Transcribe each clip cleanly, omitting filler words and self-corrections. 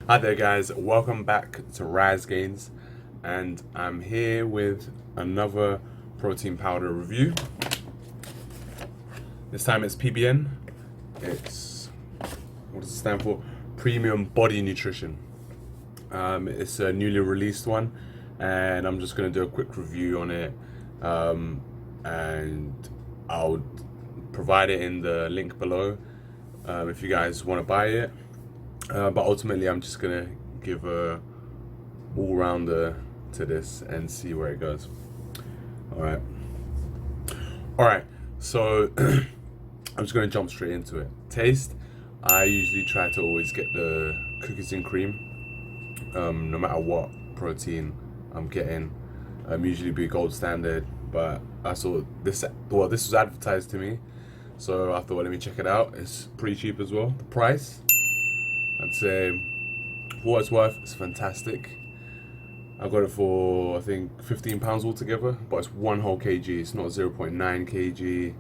Hi there guys, welcome back to Rise Gains, and I'm here with another protein powder review. This time it's PBN. What does it stand for? Premium Body Nutrition. It's a newly released one, and I'm just going to do a quick review on it, and I'll provide it in the link below if you guys want to buy it. But ultimately, I'm just gonna give a all-rounder to this and see where it goes. All right. So I'm just gonna jump straight into it. Taste. I usually try to always get the cookies and cream, no matter what protein I'm getting. Usually be gold standard, but I saw this. Well, this was advertised to me, so I thought, well, let me check it out. It's pretty cheap as well. The price, I'd say, for what it's worth, it's fantastic. I got it for, I think, £15 altogether, but it's one whole kg. It's not 0.9 kg.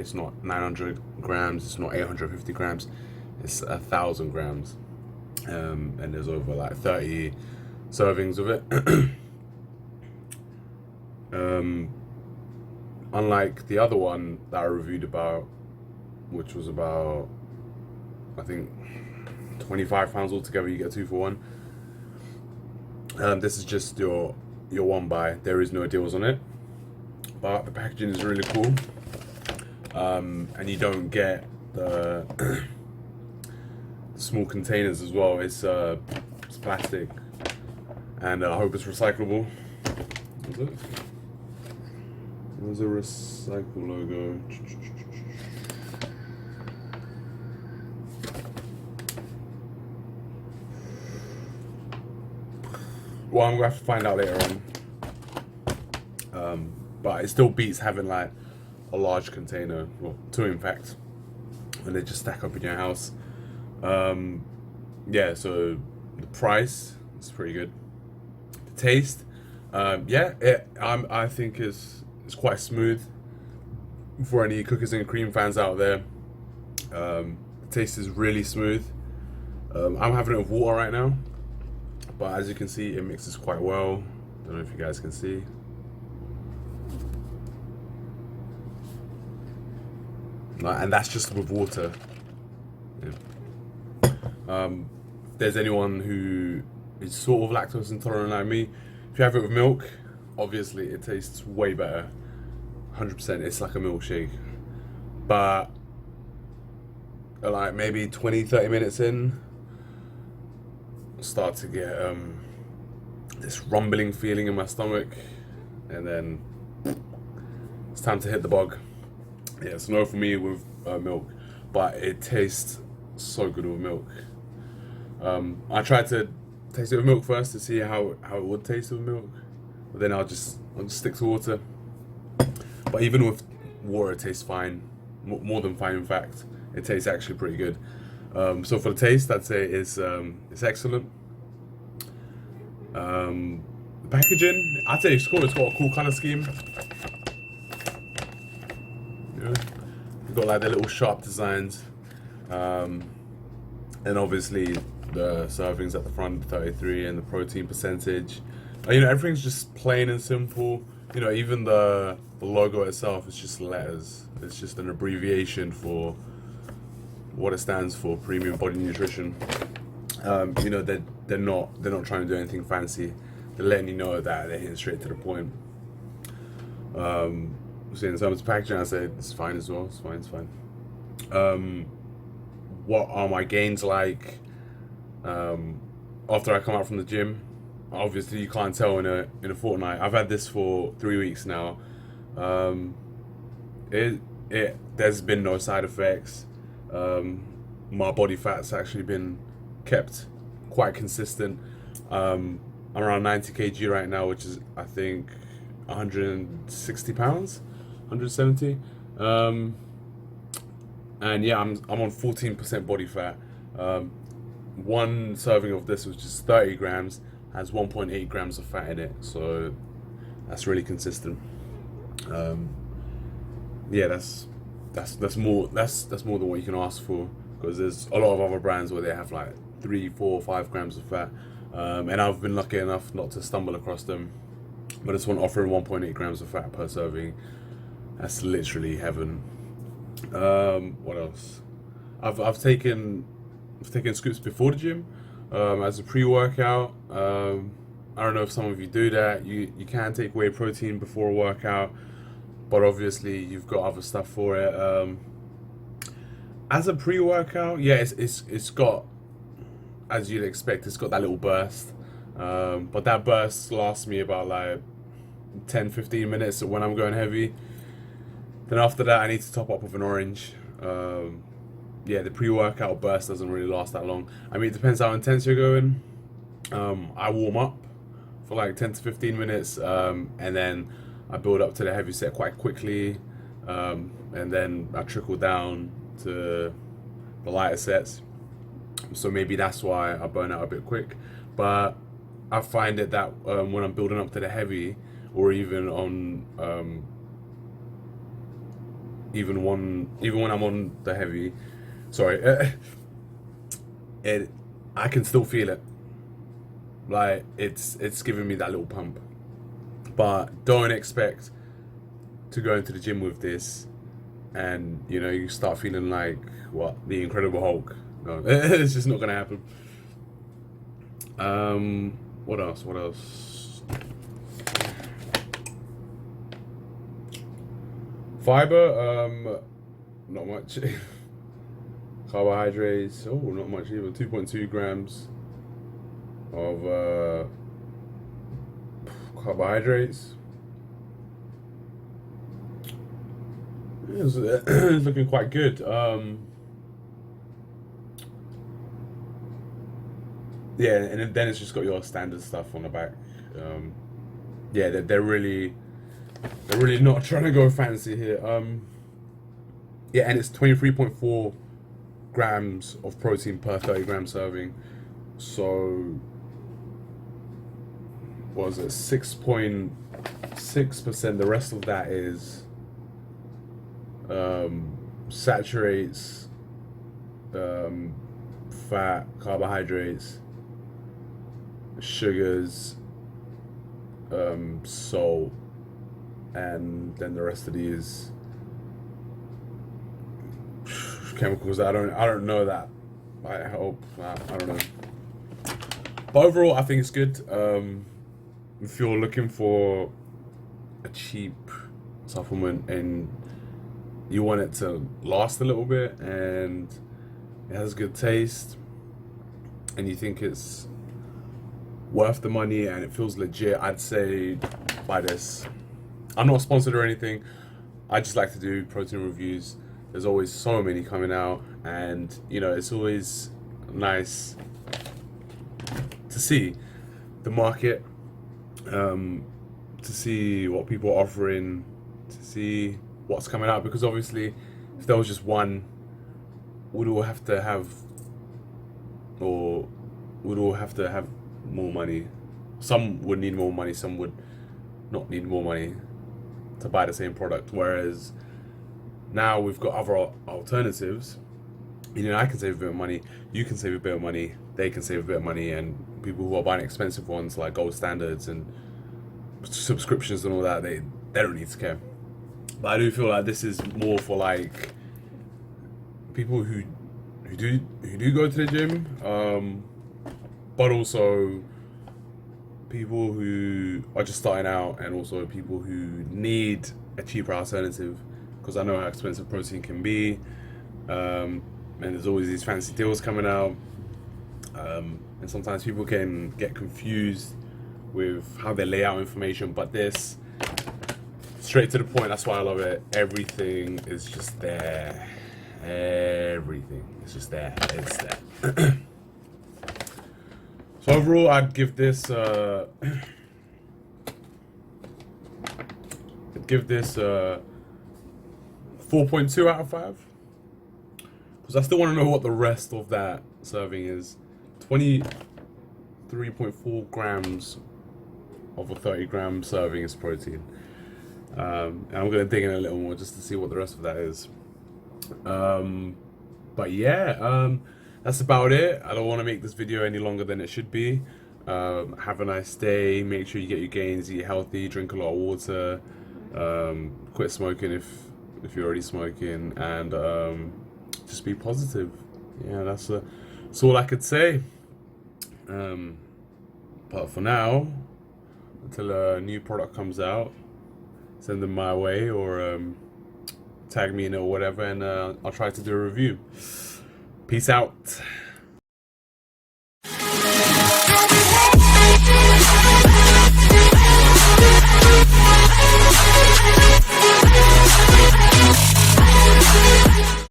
It's not 900 grams. It's not 850 grams. It's 1,000 grams, and there's over like 30 servings of it. Unlike the other one that I reviewed about, which was about, I think, £25 altogether, you get 2 for 1. This is just your one buy. There is no deals on it, but the packaging is really cool, and you don't get the small containers as well. It's plastic, and I hope it's recyclable. Is it? There's a recycle logo. Well, I'm gonna have to find out later on. But it still beats having like a large container, well, 2 in fact, when they just stack up in your house. Yeah, so the price is pretty good. The taste, I think it's quite smooth for any cookies and cream fans out there. The taste is really smooth. I'm having it with water right now, but as you can see, it mixes quite well. Don't know if you guys can see. And that's just with water. Yeah. If there's anyone who is sort of lactose intolerant like me, if you have it with milk, obviously it tastes way better. 100%, it's like a milkshake. But like maybe 20-30 minutes in, start to get this rumbling feeling in my stomach, and then it's time to hit the bog. Yeah, it's no for me with milk, but it tastes so good with milk. I tried to taste it with milk first to see how it would taste with milk, but then I'll just stick to water. But even with water, it tastes fine, more than fine. In fact, it tastes actually pretty good. So for the taste, I'd say it's excellent. The packaging, I'd say it's cool. It's got a cool color scheme. You've got like the little sharp designs, and obviously the servings at the front, 33, and the protein percentage. Everything's just plain and simple. Even the logo itself is just letters. It's just an abbreviation for what it stands for: Premium Body Nutrition. They're not trying to do anything fancy. They're letting you know that they're hitting straight to the point. So in terms of packaging, I say it's fine as well. It's fine. What are my gains like after I come out from the gym? Obviously, you can't tell in a fortnight. I've had this for 3 weeks now. There's been no side effects. My body fat's actually been kept quite consistent. I'm around 90 kg right now, which is, I think, 160 pounds, 170. And yeah, I'm on 14% body fat. One serving of this, which is 30 grams, has 1.8 grams of fat in it, so that's really consistent. Yeah, that's more than what you can ask for, because there's a lot of other brands where they have like 3, 4, 5 grams of fat. And I've been lucky enough not to stumble across them. But this one offering 1.8 grams of fat per serving. That's literally heaven. What else? I've taken scoops before the gym as a pre-workout. I don't know if some of you do that. You can take whey protein before a workout, but obviously you've got other stuff for it. As a pre-workout, yeah, it's got, as you'd expect, it's got that little burst. But that burst lasts me about like 10-15 minutes when I'm going heavy. Then after that, I need to top up with an orange. Yeah, the pre-workout burst doesn't really last that long. I mean, it depends how intense you're going. I warm up for like 10 to 15 minutes, and then I build up to the heavy set quite quickly, and then I trickle down to the lighter sets. So maybe that's why I burn out a bit quick. But I find it that when I'm building up to the heavy, or even on even when I'm on the heavy, sorry, I can still feel it. Like it's giving me that little pump. But don't expect to go into the gym with this and you start feeling like what, the Incredible Hulk. No, it's just not gonna happen. What else? Fiber, not much. Carbohydrates, not much either. 2.2 grams of carbohydrates. It's looking quite good. Yeah, and then it's just got your standard stuff on the back. Yeah, they're really not trying to go fancy here. Yeah, and it's 23.4 grams of protein per 30 gram serving. So, what was it? 6.6%. The rest of that is saturates, fat, carbohydrates, sugars, salt, and then the rest of these chemicals that I don't know that might help. I don't know. But overall, I think it's good. If you're looking for a cheap supplement and you want it to last a little bit and it has good taste and you think it's worth the money and it feels legit, I'd say buy this. I'm not sponsored or anything. I just like to do protein reviews. There's always so many coming out, and it's always nice to see the market, to see what people are offering, to see what's coming out, because obviously if there was just one, we'd all have to have more money. Some would need more money, some would not need more money to buy the same product, whereas now we've got other alternatives. I can save a bit of money, you can save a bit of money, they can save a bit of money, and people who are buying expensive ones like gold standards and subscriptions and all that, they don't need to care. But I do feel like this is more for like people who do go to the gym, but also people who are just starting out, and also people who need a cheaper alternative, because I know how expensive protein can be, and there's always these fancy deals coming out, and sometimes people can get confused with how they lay out information, but this, straight to the point, that's why I love it. Everything is just there. Everything is just there. It's there. So overall, I'd give this 4.2 out of 5. Because I still want to know what the rest of that serving is. 23.4 grams of a 30 gram serving is protein. And I'm going to dig in a little more just to see what the rest of that is. But yeah, that's about it. I don't want to make this video any longer than it should be. Have a nice day. Make sure you get your gains, eat healthy, drink a lot of water, quit smoking if you're already smoking, and just be positive. Yeah, that's all I could say. But for now, until a new product comes out, send them my way, or tag me in it or whatever, and I'll try to do a review. Peace out.